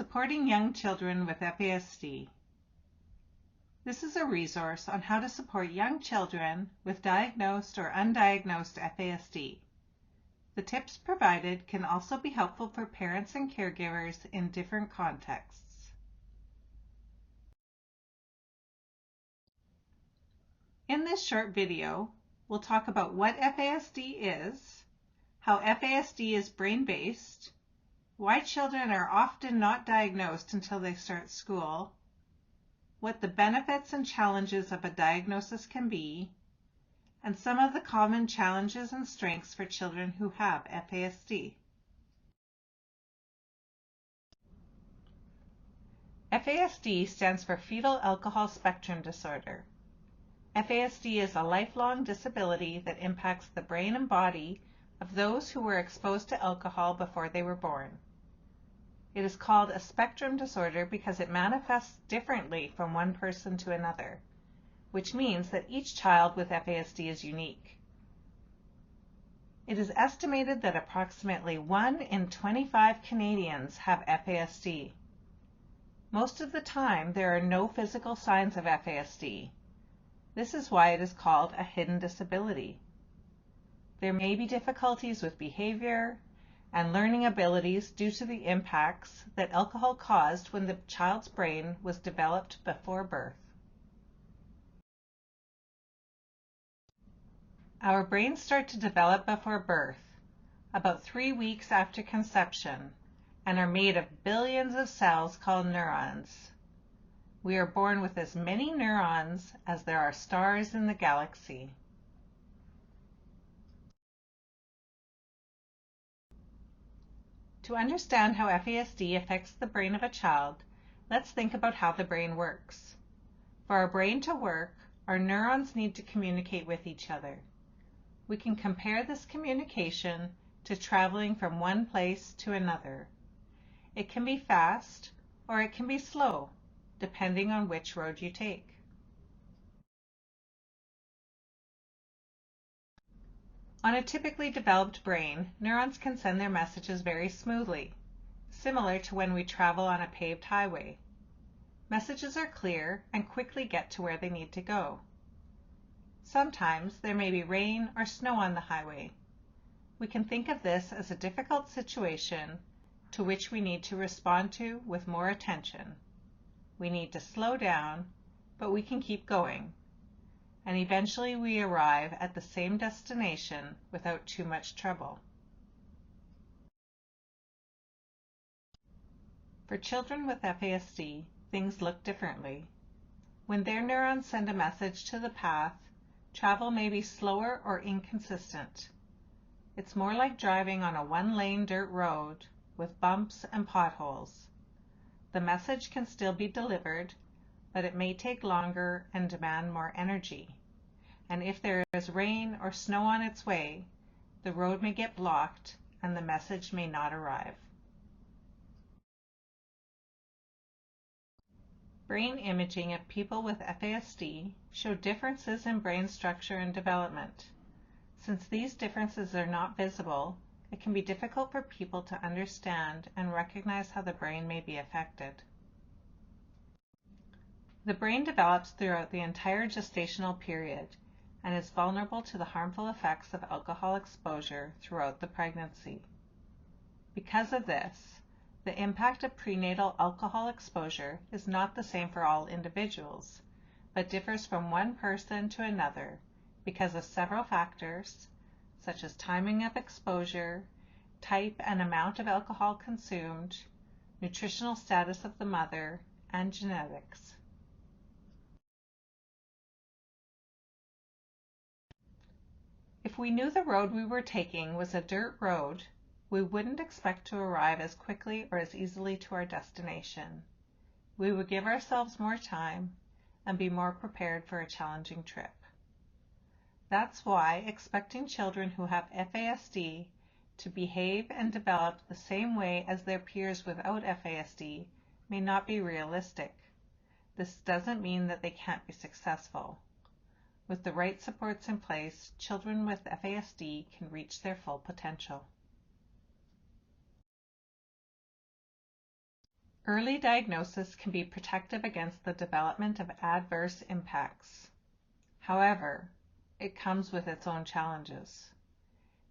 Supporting Young Children with FASD. This is a resource on how to support young children with diagnosed or undiagnosed FASD. The tips provided can also be helpful for parents and caregivers in different contexts. In this short video, we'll talk about what FASD is, how FASD is brain-based, why children are often not diagnosed until they start school, what the benefits and challenges of a diagnosis can be, and some of the common challenges and strengths for children who have FASD. FASD stands for Fetal Alcohol Spectrum Disorder. FASD is a lifelong disability that impacts the brain and body of those who were exposed to alcohol before they were born. It is called a spectrum disorder because it manifests differently from one person to another, which means that each child with FASD is unique. It is estimated that approximately 1 in 25 Canadians have FASD. Most of the time, there are no physical signs of FASD. This is why it is called a hidden disability. There may be difficulties with behavior and learning abilities due to the impacts that alcohol caused when the child's brain was developed before birth. Our brains start to develop before birth, about 3 weeks after conception, and are made of billions of cells called neurons. We are born with as many neurons as there are stars in the galaxy. To understand how FASD affects the brain of a child, let's think about how the brain works. For our brain to work, our neurons need to communicate with each other. We can compare this communication to traveling from one place to another. It can be fast or it can be slow, depending on which road you take. On a typically developed brain, neurons can send their messages very smoothly, similar to when we travel on a paved highway. Messages are clear and quickly get to where they need to go. Sometimes there may be rain or snow on the highway. We can think of this as a difficult situation to which we need to respond to with more attention. We need to slow down, but we can keep going. And eventually we arrive at the same destination without too much trouble. For children with FASD, things look differently. When their neurons send a message to the path, travel may be slower or inconsistent. It's more like driving on a one-lane dirt road with bumps and potholes. The message can still be delivered, but it may take longer and demand more energy. And if there is rain or snow on its way, the road may get blocked and the message may not arrive. Brain imaging of people with FASD show differences in brain structure and development. Since these differences are not visible, it can be difficult for people to understand and recognize how the brain may be affected. The brain develops throughout the entire gestational period and is vulnerable to the harmful effects of alcohol exposure throughout the pregnancy. Because of this, the impact of prenatal alcohol exposure is not the same for all individuals, but differs from one person to another because of several factors, such as timing of exposure, type and amount of alcohol consumed, nutritional status of the mother, and genetics. If we knew the road we were taking was a dirt road, we wouldn't expect to arrive as quickly or as easily to our destination. We would give ourselves more time and be more prepared for a challenging trip. That's why expecting children who have FASD to behave and develop the same way as their peers without FASD may not be realistic. This doesn't mean that they can't be successful. With the right supports in place, children with FASD can reach their full potential. Early diagnosis can be protective against the development of adverse impacts. However, it comes with its own challenges.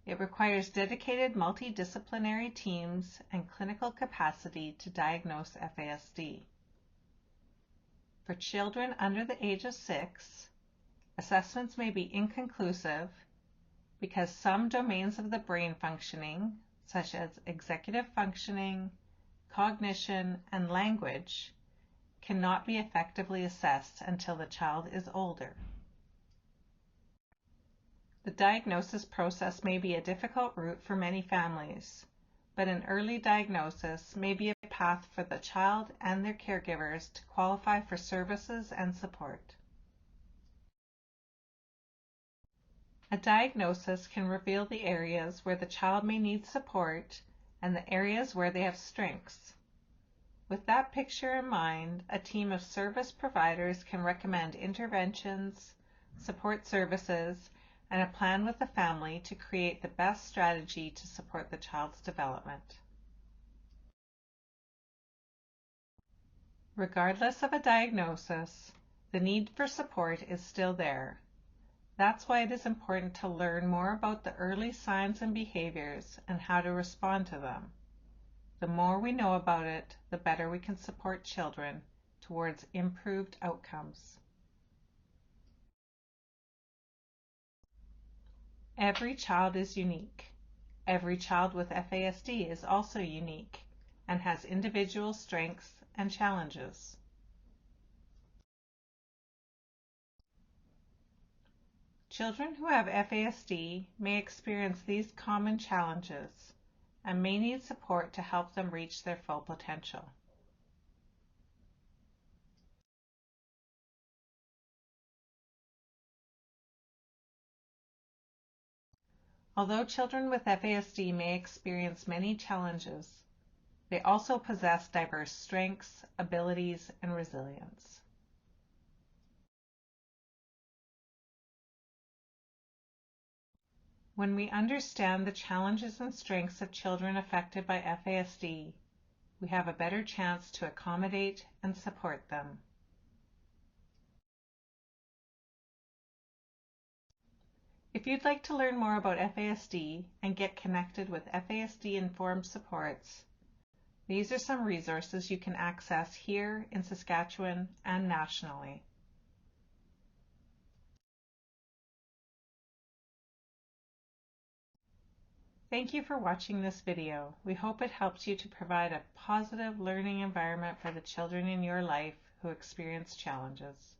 It requires dedicated multidisciplinary teams and clinical capacity to diagnose FASD. For children under the age of 6, assessments may be inconclusive because some domains of the brain functioning, such as executive functioning, cognition, and language, cannot be effectively assessed until the child is older. The diagnosis process may be a difficult route for many families, but an early diagnosis may be a path for the child and their caregivers to qualify for services and support. A diagnosis can reveal the areas where the child may need support and the areas where they have strengths. With that picture in mind, a team of service providers can recommend interventions, support services, and a plan with the family to create the best strategy to support the child's development. Regardless of a diagnosis, the need for support is still there. That's why it is important to learn more about the early signs and behaviors and how to respond to them. The more we know about it, the better we can support children towards improved outcomes. Every child is unique. Every child with FASD is also unique and has individual strengths and challenges. Children who have FASD may experience these common challenges and may need support to help them reach their full potential. Although children with FASD may experience many challenges, they also possess diverse strengths, abilities, and resilience. When we understand the challenges and strengths of children affected by FASD, we have a better chance to accommodate and support them. If you'd like to learn more about FASD and get connected with FASD-informed supports, these are some resources you can access here in Saskatchewan and nationally. Thank you for watching this video. We hope it helps you to provide a positive learning environment for the children in your life who experience challenges.